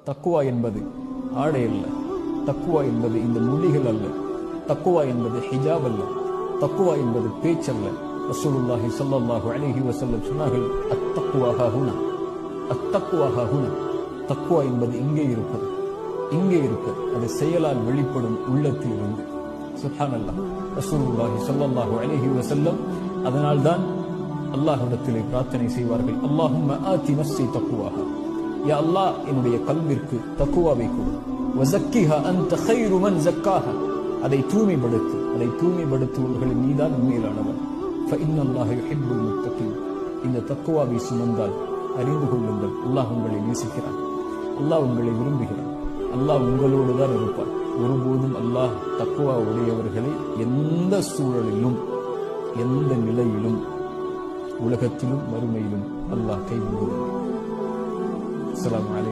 தக்குவா என்பது ஆடை அல்ல, தக்குவா என்பது இந்த மொழிகள் அல்ல, தக்குவா என்பது ஹிஜாப் அல்ல, தக்குவா என்பது பேச்சல்ல. ரசூலுல்லாஹி ஸல்லல்லாஹு அலைஹி வஸல்லம் சொன்னார்கள், அத்தக்வா ஹுனா, அத்தக்வா ஹுனா. தக்குவா என்பது இங்கே இருப்பது, இங்கே இருப்பது, அது செயலால் வெளிப்படும் உள்ளத்தில் இருந்து. சுப்ஹானல்லாஹ். ரசூலுல்லாஹி ஸல்லல்லாஹு அலைஹி வஸல்லம் அதனால்தான் அல்லாஹ்விடத்திலே பிரார்த்தனை செய்வார்கள், அல்லாஹும்ம ஆதி நஃப்ஸி தக்வாஹா, யா அல்லாஹ் என்னுடைய கல்விற்கு தக்குவாவை கொடு. வஸக்கிஹா அன்த கைரு மன் ஸக்காஹா, அதை தூய்மைப்படுத்து, அதை தூய்மைப்படுத்துவர்களின் நீதான் உண்மையிலானவன். ஃபஇன்னல்லாஹ யுஹிப்புல் முத்தகீன். இந்த தக்குவாவை சுமந்தால் அறிந்து கொள்ளுங்கள், அல்லாஹ் உங்களை நேசிக்கிறான், அல்லாஹ் உங்களை விரும்புகிறான், அல்லாஹ் உங்களோடு தான் இருப்பார். ஒருபோதும் அல்லாஹ் தக்குவா உடையவர்களை எந்த சூழலிலும் எந்த நிலையிலும் உலகத்திலும் மறுமையிலும் அல்லாஹ் கைவிடுவதில்லை. அஸ்ஸலாமு அலைக்கும்.